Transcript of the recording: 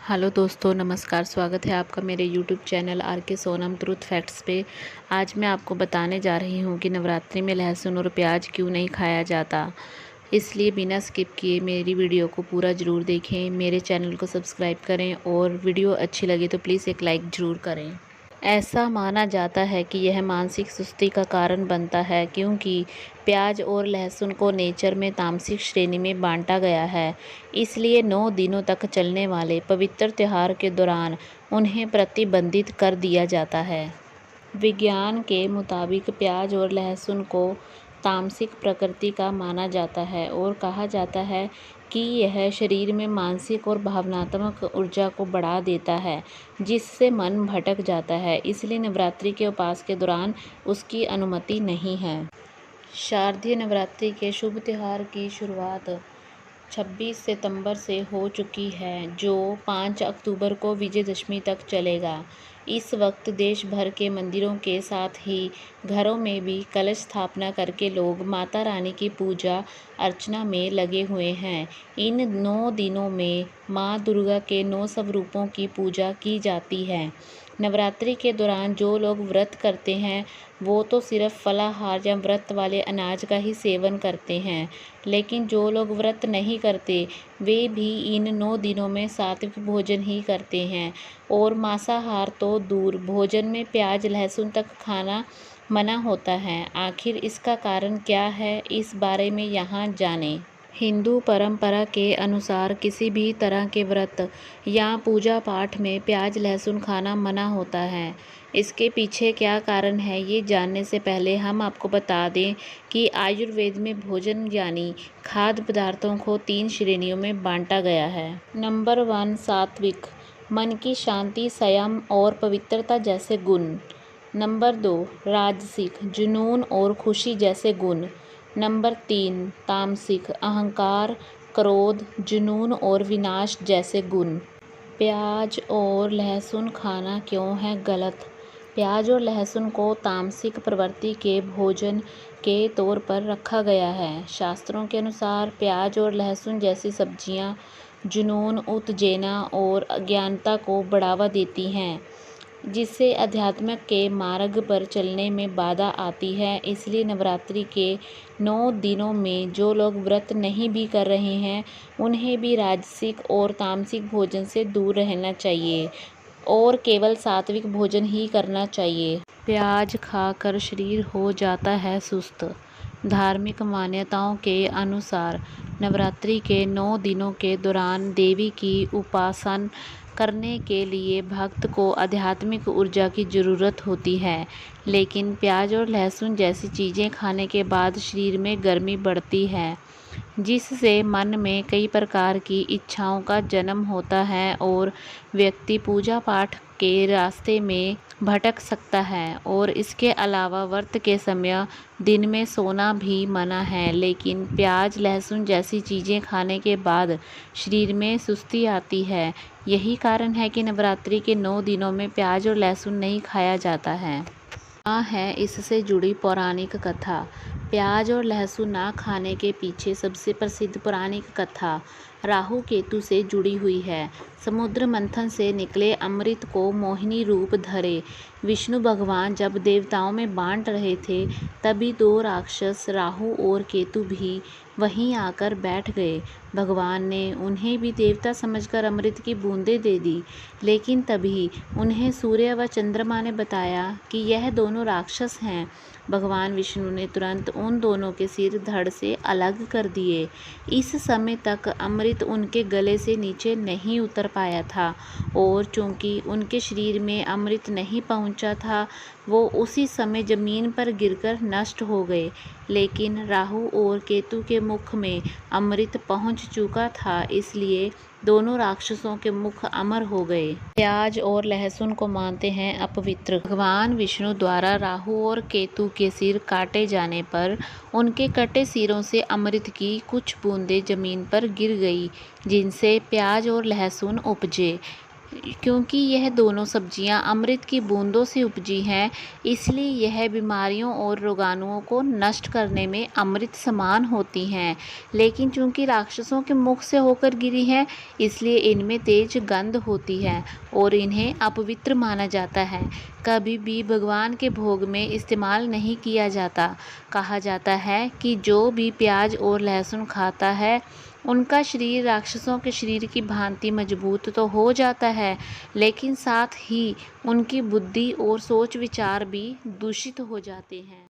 Hello दोस्तों, नमस्कार। स्वागत है आपका मेरे यूट्यूब चैनल आर के सोनम ट्रूथ फैक्ट्स पे। आज मैं आपको बताने जा रही हूँ कि नवरात्रि में लहसुन और प्याज क्यों नहीं खाया जाता। इसलिए बिना स्किप किए मेरी वीडियो को पूरा ज़रूर देखें, मेरे चैनल को सब्सक्राइब करें और वीडियो अच्छी लगे तो प्लीज़ एक लाइक ज़रूर करें। ऐसा माना जाता है कि यह मानसिक सुस्ती का कारण बनता है, क्योंकि प्याज और लहसुन को नेचर में तामसिक श्रेणी में बांटा गया है। इसलिए 9 दिनों तक चलने वाले पवित्र त्योहार के दौरान उन्हें प्रतिबंधित कर दिया जाता है। विज्ञान के मुताबिक प्याज और लहसुन को तामसिक प्रकृति का माना जाता है और कहा जाता है कि यह शरीर में मानसिक और भावनात्मक ऊर्जा को बढ़ा देता है, जिससे मन भटक जाता है। इसलिए नवरात्रि के उपवास के दौरान उसकी अनुमति नहीं है। शारदीय नवरात्रि के शुभ त्यौहार की शुरुआत 26 सितंबर से हो चुकी है, जो 5 अक्टूबर को विजयदशमी तक चलेगा। इस वक्त देश भर के मंदिरों के साथ ही घरों में भी कलश स्थापना करके लोग माता रानी की पूजा अर्चना में लगे हुए हैं। इन 9 दिनों में माँ दुर्गा के 9 स्वरूपों की पूजा की जाती है। नवरात्रि के दौरान जो लोग व्रत करते हैं वो तो सिर्फ फलाहार या व्रत वाले अनाज का ही सेवन करते हैं, लेकिन जो लोग व्रत नहीं करते वे भी इन 9 दिनों में सात्विक भोजन ही करते हैं और मांसाहार तो दूर, भोजन में प्याज लहसुन तक खाना मना होता है। आखिर इसका कारण क्या है, इस बारे में यहाँ जानें। हिंदू परंपरा के अनुसार किसी भी तरह के व्रत या पूजा पाठ में प्याज लहसुन खाना मना होता है। इसके पीछे क्या कारण है, ये जानने से पहले हम आपको बता दें कि आयुर्वेद में भोजन यानी खाद्य पदार्थों को 3 श्रेणियों में बांटा गया है। नंबर 1 सात्विक, मन की शांति, संयम और पवित्रता जैसे गुण। नंबर 2 राजसिक, जुनून और खुशी जैसे गुण। नंबर 3 तामसिक, अहंकार, क्रोध, जुनून और विनाश जैसे गुण। प्याज और लहसुन खाना क्यों है गलत? प्याज और लहसुन को तामसिक प्रवृत्ति के भोजन के तौर पर रखा गया है। शास्त्रों के अनुसार प्याज और लहसुन जैसी सब्जियां जुनून, उत्तेजना और अज्ञानता को बढ़ावा देती हैं, जिससे अध्यात्म के मार्ग पर चलने में बाधा आती है। इसलिए नवरात्रि के 9 दिनों में जो लोग व्रत नहीं भी कर रहे हैं उन्हें भी राजसिक और तामसिक भोजन से दूर रहना चाहिए और केवल सात्विक भोजन ही करना चाहिए। प्याज खाकर शरीर हो जाता है सुस्त। धार्मिक मान्यताओं के अनुसार नवरात्रि के 9 दिनों के दौरान देवी की उपासना करने के लिए भक्त को आध्यात्मिक ऊर्जा की ज़रूरत होती है, लेकिन प्याज और लहसुन जैसी चीज़ें खाने के बाद शरीर में गर्मी बढ़ती है, जिससे मन में कई प्रकार की इच्छाओं का जन्म होता है और व्यक्ति पूजा पाठ के रास्ते में भटक सकता है। और इसके अलावा व्रत के समय दिन में सोना भी मना है, लेकिन प्याज लहसुन जैसी चीज़ें खाने के बाद शरीर में सुस्ती आती है। यही कारण है कि नवरात्रि के 9 दिनों में प्याज और लहसुन नहीं खाया जाता है। यहाँ है इससे जुड़ी पौराणिक कथा। प्याज और लहसुन ना खाने के पीछे सबसे प्रसिद्ध पौराणिक कथा राहु केतु से जुड़ी हुई है। समुद्र मंथन से निकले अमृत को मोहिनी रूप धरे विष्णु भगवान जब देवताओं में बांट रहे थे, तभी 2 राक्षस राहु और केतु भी वहीं आकर बैठ गए। भगवान ने उन्हें भी देवता समझकर अमृत की बूंदें दे दी, लेकिन तभी उन्हें सूर्य व चंद्रमा ने बताया कि यह दोनों राक्षस हैं। भगवान विष्णु ने तुरंत उन दोनों के सिर धड़ से अलग कर दिए। इस समय तक अमृत उनके गले से नीचे नहीं उतर पाया था और चूंकि उनके शरीर में अमृत नहीं पहुंचा था, वो उसी समय जमीन पर गिरकर नष्ट हो गए। लेकिन राहु और केतु के मुख में अमृत पहुंच चुका था, इसलिए दोनों राक्षसों के मुख अमर हो गए। प्याज और लहसुन को मानते हैं अपवित्र। भगवान विष्णु द्वारा राहु और केतु के सिर काटे जाने पर उनके कटे सिरों से अमृत की कुछ बूंदें जमीन पर गिर गई, जिनसे प्याज और लहसुन उपजे। क्योंकि यह दोनों सब्जियां अमृत की बूंदों से उपजी हैं, इसलिए यह बीमारियों और रोगाणुओं को नष्ट करने में अमृत समान होती हैं। लेकिन चूंकि राक्षसों के मुख से होकर गिरी हैं, इसलिए इनमें तेज गंध होती है और इन्हें अपवित्र माना जाता है। कभी भी भगवान के भोग में इस्तेमाल नहीं किया जाता। कहा जाता है कि जो भी प्याज और लहसुन खाता है, उनका शरीर राक्षसों के शरीर की भांति मजबूत तो हो जाता है, लेकिन साथ ही उनकी बुद्धि और सोच विचार भी दूषित हो जाते हैं।